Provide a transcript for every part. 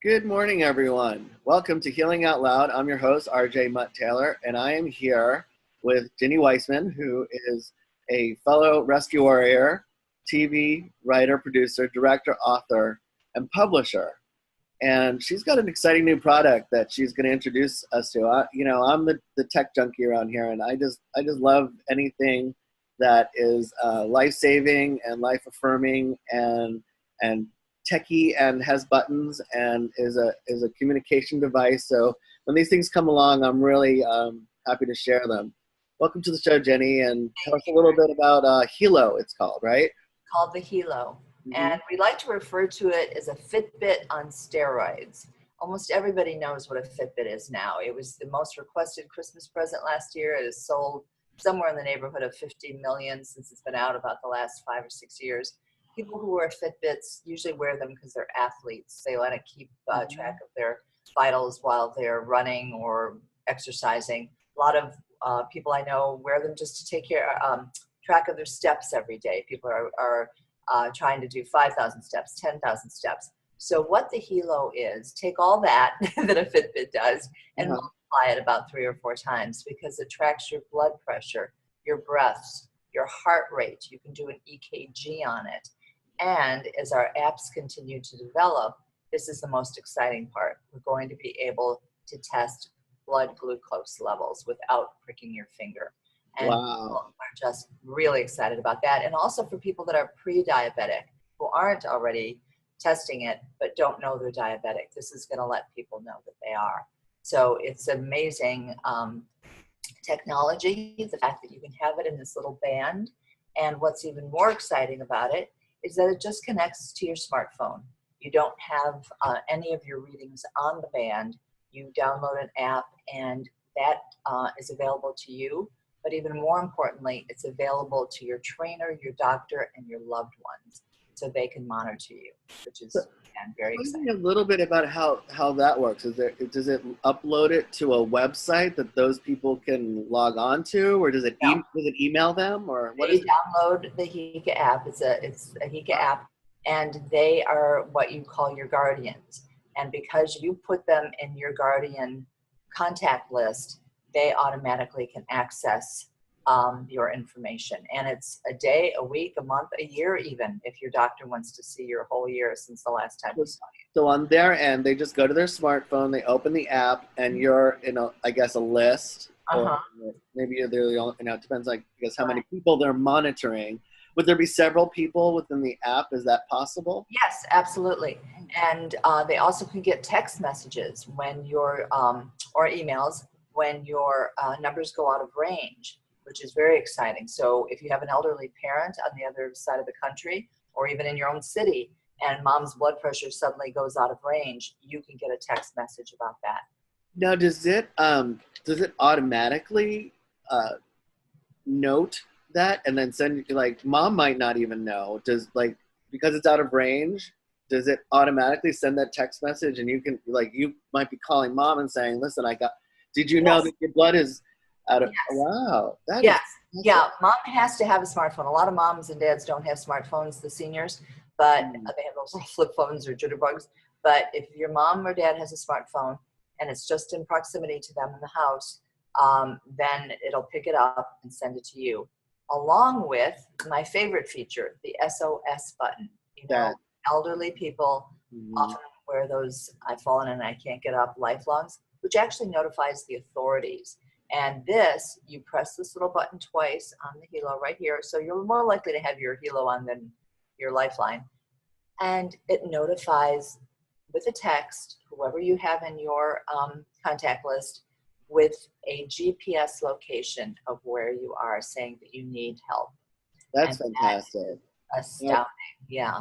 Good morning, everyone. Welcome to Healing Out Loud. I'm your host, RJ MuTTaylor, and I am here with Ginny Weissman, who is a fellow rescue warrior, TV writer, producer, director, author, and publisher. And she's got an exciting new product that she's going to introduce us to. I'm the tech junkie around here, and I just love anything that is life-saving and life-affirming and techie and has buttons and is a communication device. So when these things come along, I'm really happy to share them. Welcome to the show, Jenny, and tell us a little bit about Helo, it's called, right? Called the Helo. And we like to refer to it as a Fitbit on steroids. Almost everybody knows what a Fitbit is now. It was the most requested Christmas present last year. It has sold somewhere in the neighborhood of 50 million since it's been out about the last 5 or 6 years. People who wear Fitbits usually wear them because they're athletes. They want to keep track of their vitals while they're running or exercising. A lot of people I know wear them just to take track of their steps every day. People are trying to do 5,000 steps, 10,000 steps. So what the Helo is, take all that that a Fitbit does and multiply it about 3 or 4 times, because it tracks your blood pressure, your breaths, your heart rate. You can do an EKG on it. And as our apps continue to develop, this is the most exciting part. We're going to be able to test blood glucose levels without pricking your finger. And wow. We're just really excited about that. And also for people that are pre-diabetic, who aren't already testing it, but don't know they're diabetic, this is going to let people know that they are. So it's amazing technology, the fact that you can have it in this little band. And what's even more exciting about it is that it just connects to your smartphone. You don't have any of your readings on the band. You download an app, and that is available to you. But even more importantly, it's available to your trainer, your doctor, and your loved ones, so they can monitor you, which is very exciting. Tell me a little bit about how that works. Does it upload it to a website that those people can log on to, or does it email them, or what? They download the HICA app. It's a HICA app, and they are what you call your guardians. And because you put them in your guardian contact list, they automatically can access your information. And it's a day, a week, a month, a year even, if your doctor wants to see your whole year since the last time we saw you. So on their end, they just go to their smartphone, they open the app, and you're in a list. Or maybe they're the only, it depends, how many people they're monitoring. Would there be several people within the app? Is that possible? Yes, absolutely. And they also can get text messages when your or emails when your numbers go out of range, which is very exciting. So if you have an elderly parent on the other side of the country, or even in your own city, and mom's blood pressure suddenly goes out of range, you can get a text message about that. Now, does it automatically note that and then send, mom might not even know, because it's out of range, does it automatically send that text message, and you can, you might be calling mom and saying, listen, did you know that your blood is out of, wow. Yeah, mom has to have a smartphone. A lot of moms and dads don't have smartphones, the seniors, but they have those little flip phones or jitterbugs. But if your mom or dad has a smartphone and it's just in proximity to them in the house, then it'll pick it up and send it to you. Along with my favorite feature, the SOS button. Elderly people often wear those I've fallen and I can't get up lifelongs, which actually notifies the authorities. And this, you press this little button twice on the Helo right here, so you're more likely to have your Helo on than your Lifeline. And it notifies with a text, whoever you have in your contact list, with a GPS location of where you are, saying that you need help. That's fantastic. That's astounding, yeah.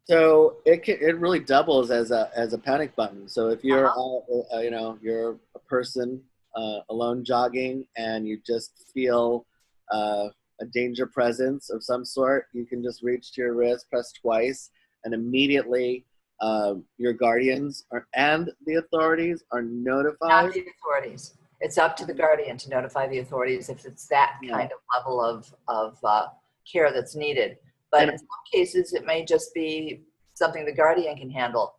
So it really doubles as a panic button. So if you're you're a person alone jogging and you just feel a danger presence of some sort, you can just reach to your wrist, press twice, and immediately your guardians and the authorities are notified. Not the authorities. It's up to the guardian to notify the authorities if it's that kind of level of care that's needed. But in some cases, it may just be something the guardian can handle.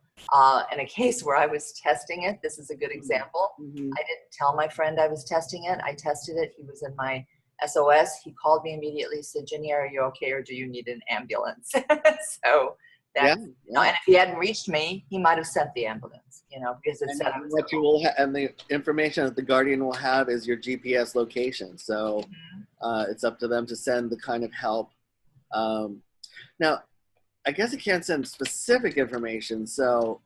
In a case where I was testing it, this is a good example. Mm-hmm. I didn't tell my friend I was testing it. I tested it. He was in my SOS. He called me immediately, said, Ginny, are you okay, or do you need an ambulance? So that's, Yeah. you know, and if he hadn't reached me, he might have sent the ambulance, you know, because it said I was what you will and the information that the Guardian will have is your GPS location. So it's up to them to send the kind of help. Now, I guess it can't send specific information, so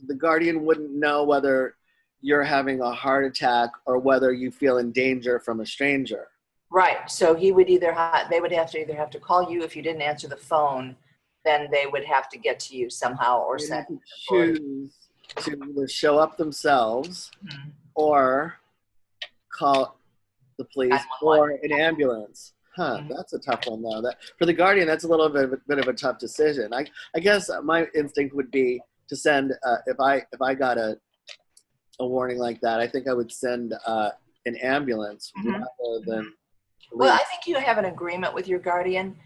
the Guardian wouldn't know whether you're having a heart attack or whether you feel in danger from a stranger. Right. So he would either they would have to either have to call you if you didn't answer the phone, then they would have to get to you somehow or They send have to choose to either show up themselves or call the police or an ambulance. That's a tough one though. That for the Guardian, that's a little bit of a tough decision. I guess my instinct would be to send if I got a warning like that, I think I would send an ambulance rather than. Well, I think you have an agreement with your Guardian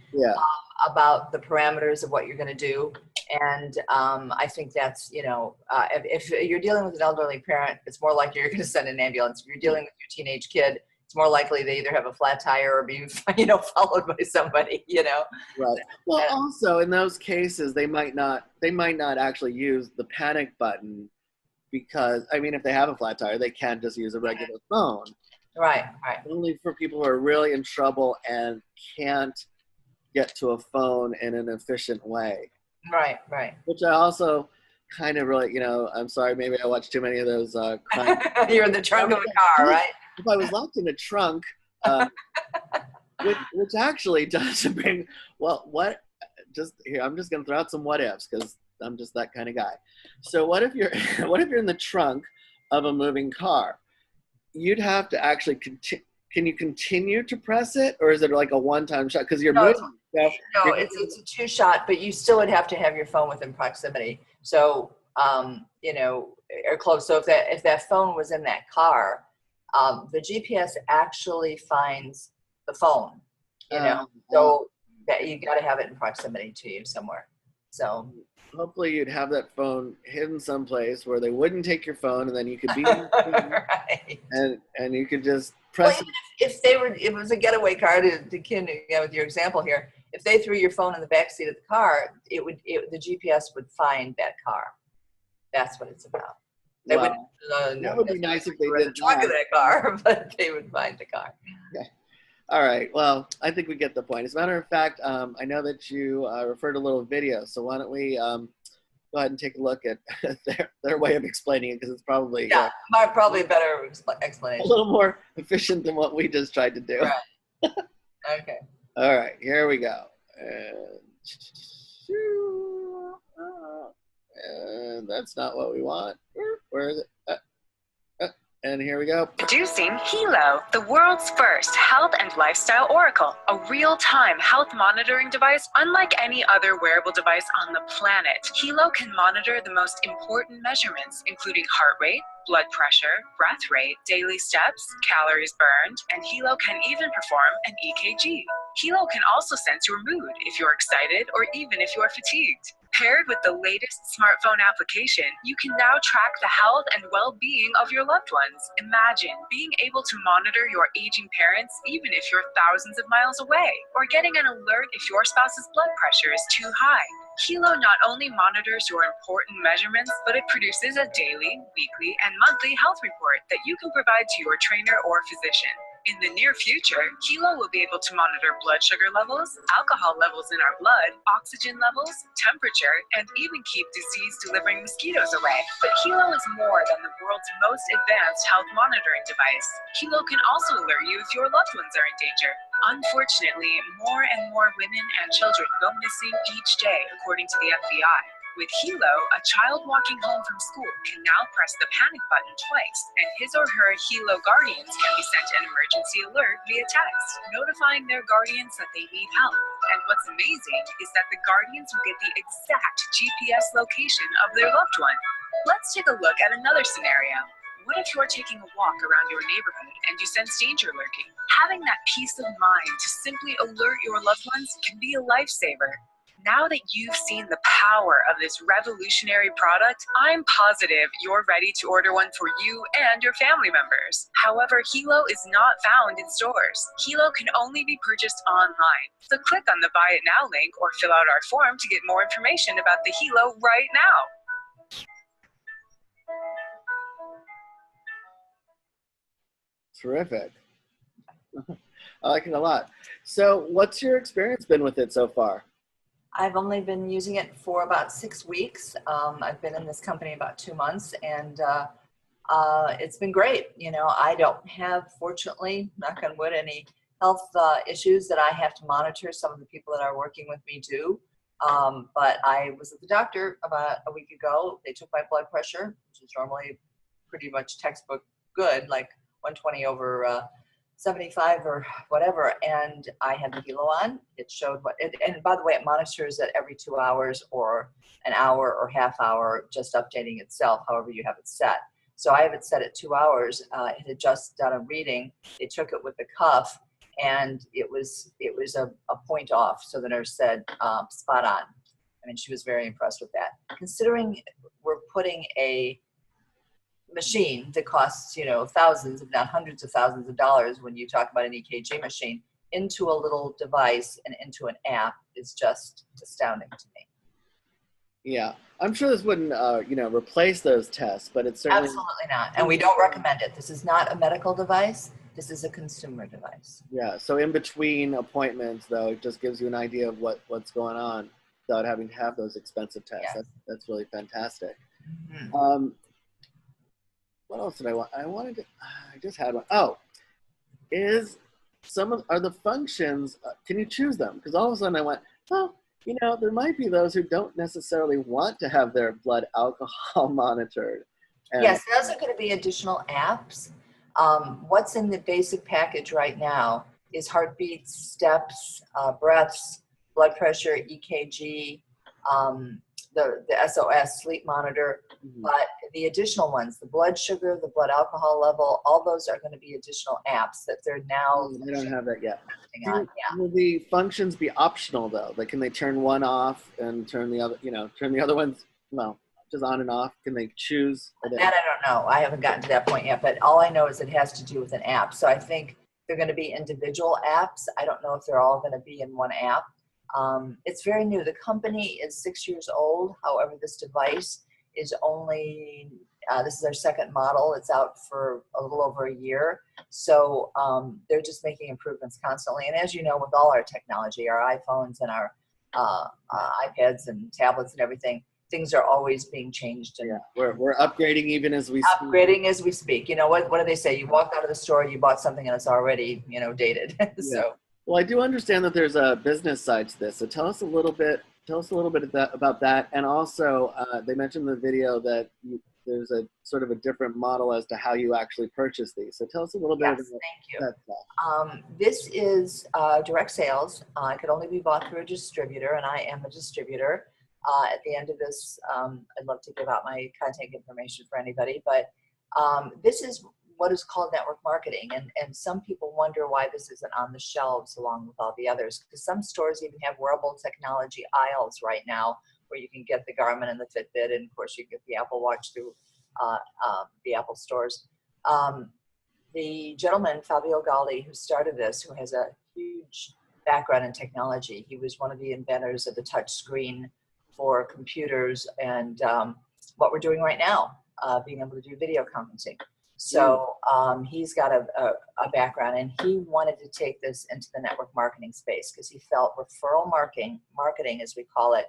about the parameters of what you're going to do. And I think that's, you know, if you're dealing with an elderly parent, it's more likely you're going to send an ambulance. If you're dealing with your teenage kid, it's more likely they either have a flat tire or be, you know, followed by somebody, you know. Right. Well, also in those cases, they might not actually use the panic button because, I mean, if they have a flat tire, they can just use a regular phone. Right, right. Only for people who are really in trouble and can't get to a phone in an efficient way. Right, right. Which I also kind of really, you know, I'm sorry, maybe I watched too many of those crime. You're in the trunk of a car, right? If I was locked in a trunk, which actually does bring, well, what, just here, I'm just going to throw out some what ifs because I'm just that kind of guy. So what if you're in the trunk of a moving car? You'd have to actually can you continue to press it, or is it like a one-time shot? Because you're moving. It's a two-shot, but you still would have to have your phone within proximity. So, you know, or close. So if that phone was in that car, the GPS actually finds the phone. You know, so that you got to have it in proximity to you somewhere. So. Hopefully you'd have that phone hidden someplace where they wouldn't take your phone, and then you could be right. and you could just press. Well, if it was a getaway car to with your example here, if they threw your phone in the back seat of the car, the GPS would find that car. That's what it's about. They that would be nice if they did the trunk of that car, but they would find the car. Okay. All right. Well, I think we get the point. As a matter of fact, I know that you referred to a little video, so why don't we go ahead and take a look at their way of explaining it, because it's probably probably a better explanation. A little more efficient than what we just tried to do. Right. Okay. All right. Here we go. And that's not what we want. Where is it? And here we go. Introducing Helo, the world's first health and lifestyle oracle, a real-time health monitoring device unlike any other wearable device on the planet. Helo can monitor the most important measurements, including heart rate, blood pressure, breath rate, daily steps, calories burned, and Helo can even perform an EKG. Helo can also sense your mood if you're excited or even if you are fatigued. Paired with the latest smartphone application, you can now track the health and well-being of your loved ones. Imagine being able to monitor your aging parents even if you're thousands of miles away, or getting an alert if your spouse's blood pressure is too high. Helo not only monitors your important measurements, but it produces a daily, weekly, and monthly health report that you can provide to your trainer or physician. In the near future, Helo will be able to monitor blood sugar levels, alcohol levels in our blood, oxygen levels, temperature, and even keep disease-delivering mosquitoes away. But Helo is more than the world's most advanced health monitoring device. Helo can also alert you if your loved ones are in danger. Unfortunately, more and more women and children go missing each day, according to the FBI. With Helo, a child walking home from school can now press the panic button twice, and his or her Helo guardians can be sent an emergency alert via text, notifying their guardians that they need help. And what's amazing is that the guardians will get the exact GPS location of their loved one. Let's take a look at another scenario. What if you're taking a walk around your neighborhood and you sense danger lurking? Having that peace of mind to simply alert your loved ones can be a lifesaver. Now that you've seen the power of this revolutionary product, I'm positive you're ready to order one for you and your family members. However, Helo is not found in stores. Helo can only be purchased online. So click on the Buy It Now link or fill out our form to get more information about the Helo right now. Terrific. I like it a lot. So what's your experience been with it so far? I've only been using it for about 6 weeks. I've been in this company about 2 months, and it's been great. You know, I don't have, fortunately, knock on wood, any health issues that I have to monitor. Some of the people that are working with me do. But I was at the doctor about a week ago. They took my blood pressure, which is normally pretty much textbook good, like 120 over 75 or whatever, and I had the Helo on. It showed what it, and by the way, it monitors it every 2 hours or an hour or half hour, just updating itself, however you have it set. So I have it set at 2 hours. It had just done a reading. They took it with the cuff, and it was a point off. So the nurse said, spot on. I mean, she was very impressed with that. Considering we're putting a machine that costs, you know, thousands, if not hundreds of thousands of dollars when you talk about an EKG machine, into a little device and into an app is just astounding to me. Yeah, I'm sure this wouldn't, you know, replace those tests, but it's certainly... Absolutely not. And we don't recommend it. This is not a medical device. This is a consumer device. Yeah, so in between appointments, though, it just gives you an idea of what's going on without having to have those expensive tests. Yes. That's really fantastic. Mm-hmm. What else did I want? I just had one. Oh, are the functions, can you choose them? Because all of a sudden I went, oh, you know, there might be those who don't necessarily want to have their blood alcohol monitored. And yes, those are going to be additional apps. What's in the basic package right now is heartbeats, steps, breaths, blood pressure, EKG, the SOS sleep monitor, but the additional ones, the blood sugar, the blood alcohol level, all those are going to be additional apps that they're now. They don't have that yet. On. Yeah. Will the functions be optional though? Like, can they turn one off and turn the other? You know, turn the other ones, well, just on and off. Can they choose? That I don't know. I haven't gotten to that point yet, but all I know is it has to do with an app. So I think they're going to be individual apps. I don't know if they're all going to be in one app. It's very new. The company is 6 years old. However, this device is only, this is our second model. It's out for a little over a year. So they're just making improvements constantly. And as you know, with all our technology, our iPhones and our iPads and tablets and everything, things are always being changed. And yeah, we're upgrading even as we speak. Upgrading as we speak. You know, what do they say? You walked out of the store, you bought something and it's already, you know, dated. So. Yeah. Well, I do understand that there's a business side to this. So tell us a little bit about that. And also, they mentioned in the video that there's a sort of a different model as to how you actually purchase these. So tell us a little bit about that stuff. This is direct sales. It could only be bought through a distributor, and I am a distributor. At the end of this, I'd love to give out my contact information for anybody, but this is what is called network marketing. And some people wonder why this isn't on the shelves along with all the others, because some stores even have wearable technology aisles right now where you can get the Garmin and the Fitbit, and of course you get the Apple Watch through the Apple stores. The gentleman, Fabio Galdi, who started this, who has a huge background in technology, he was one of the inventors of the touch screen for computers and what we're doing right now, being able to do video conferencing. So he's got a background, and he wanted to take this into the network marketing space because he felt referral marketing, as we call it,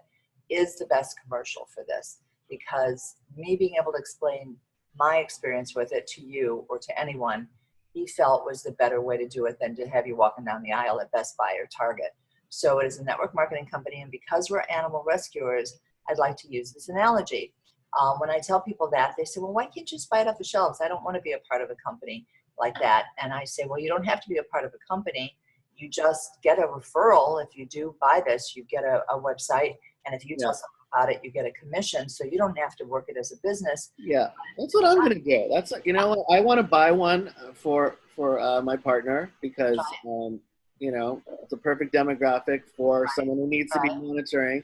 is the best commercial for this. Because me being able to explain my experience with it to you or to anyone, he felt was the better way to do it than to have you walking down the aisle at Best Buy or Target. So it is a network marketing company, and because we're animal rescuers, I'd like to use this analogy. When I tell people that, they say, well, why can't you just buy it off the shelves? I don't want to be a part of a company like that. And I say, well, you don't have to be a part of a company. You just get a referral. If you do buy this, you get a website. And if you tell someone about it, you get a commission. So you don't have to work it as a business. Yeah, that's what I'm going to do. That's, you know, I want to buy one for my partner because you know, it's a perfect demographic for someone who needs to be Right. monitoring.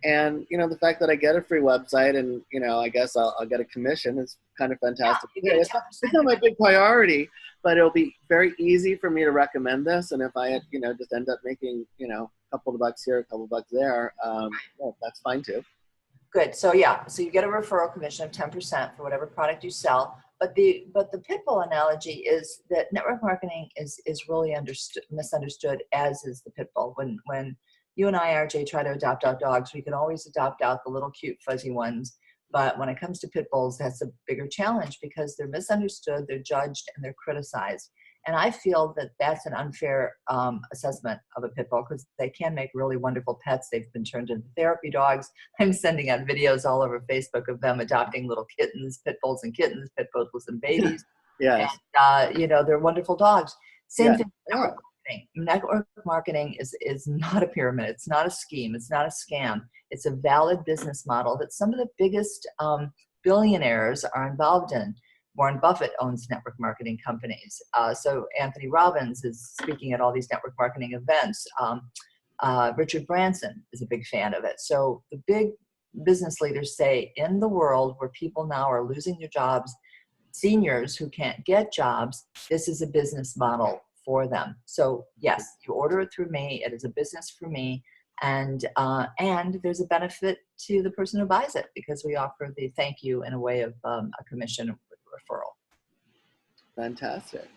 And, you know, the fact that I get a free website and, you know, I guess I'll get a commission is kind of fantastic. You get a It's 10% not my big priority, but it'll be very easy for me to recommend this. And if I, you know, just end up making, you know, a couple of bucks here, a couple of bucks there, well, that's fine too. Good. So yeah, so you get a referral commission of 10% for whatever product you sell. But the pit bull analogy is that network marketing is really misunderstood, as is the pit bull. When you and I, RJ, try to adopt out dogs, we can always adopt out the little cute fuzzy ones. But when it comes to pit bulls, that's a bigger challenge because they're misunderstood, they're judged, and they're criticized. And I feel that that's an unfair assessment of a pit bull because they can make really wonderful pets. They've been turned into therapy dogs. I'm sending out videos all over Facebook of them adopting little kittens, pit bulls and kittens, pit bulls and babies. Yes. And, you know, they're wonderful dogs. Same thing with Yeah. network marketing. Network marketing is not a pyramid. It's not a scheme. It's not a scam. It's a valid business model that some of the biggest billionaires are involved in. Warren Buffett owns network marketing companies. So Anthony Robbins is speaking at all these network marketing events. Richard Branson is a big fan of it. So the big business leaders say in the world where people now are losing their jobs, seniors who can't get jobs, this is a business model for them. So yes, you order it through me. It is a business for me. And there's a benefit to the person who buys it because we offer the thank you in a way of a commission referral. Fantastic.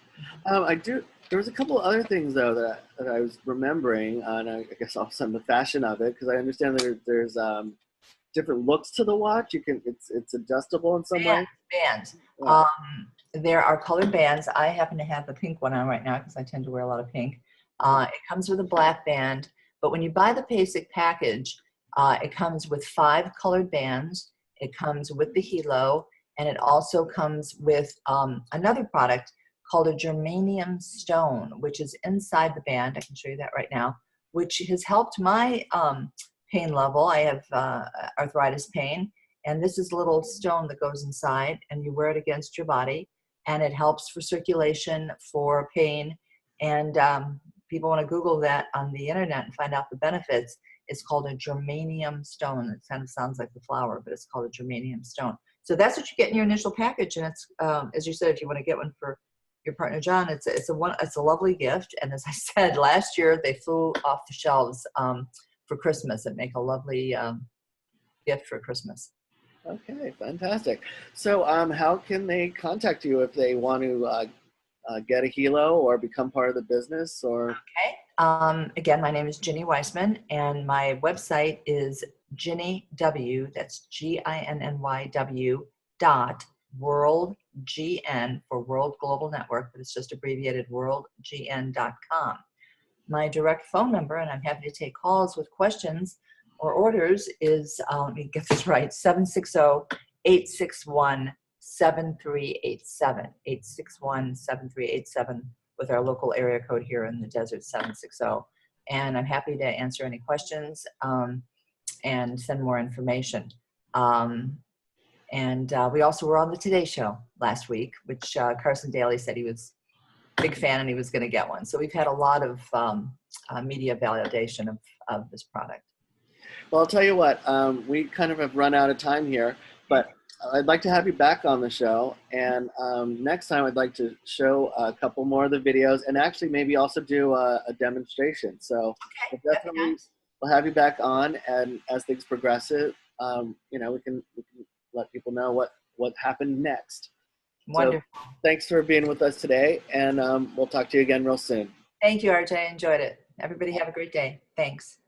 There was a couple of other things though that I was remembering, and I guess also on the fashion of it, because I understand there's different looks to the watch. It's adjustable in some way. Bands. Yeah. There are colored bands. I happen to have the pink one on right now because I tend to wear a lot of pink. It comes with a black band, but when you buy the basic package, it comes with 5 colored bands. It comes with the Helo. And it also comes with another product called a germanium stone, which is inside the band. I can show you that right now, which has helped my pain level. I have arthritis pain, and this is a little stone that goes inside, and you wear it against your body, and it helps for circulation, for pain. And people want to Google that on the internet and find out the benefits. It's called a germanium stone. It kind of sounds like the flower, but it's called a germanium stone. So that's what you get in your initial package, and it's as you said, if you want to get one for your partner John, it's a lovely gift. And as I said, last year they flew off the shelves for Christmas. It make a lovely gift for Christmas. Okay, fantastic. So, how can they contact you if they want to get a Helo or become part of the business? Or Again, my name is Ginny Weissman, and my website is Ginny W. That's GINNYW .world GN for World Global Network, but it's just abbreviated worldgn.com. My direct phone number, and I'm happy to take calls with questions or orders, is let me get this right: 760-861-7387. 861-7387 with our local area code here in the desert, 760. And I'm happy to answer any questions and send more information. We also were on the Today Show last week, which Carson Daly said he was a big fan and he was going to get one. So we've had a lot of media validation of this product. Well, I'll tell you what, we kind of have run out of time here, but I'd like to have you back on the show. And next time I'd like to show a couple more of the videos and actually maybe also do a demonstration. So Okay, definitely we'll have you back on, and as things progress, you know, we can let people know what happened next. Wonderful. So, thanks for being with us today, and we'll talk to you again real soon. Thank you, RJ. I enjoyed it. Everybody have a great day. Thanks.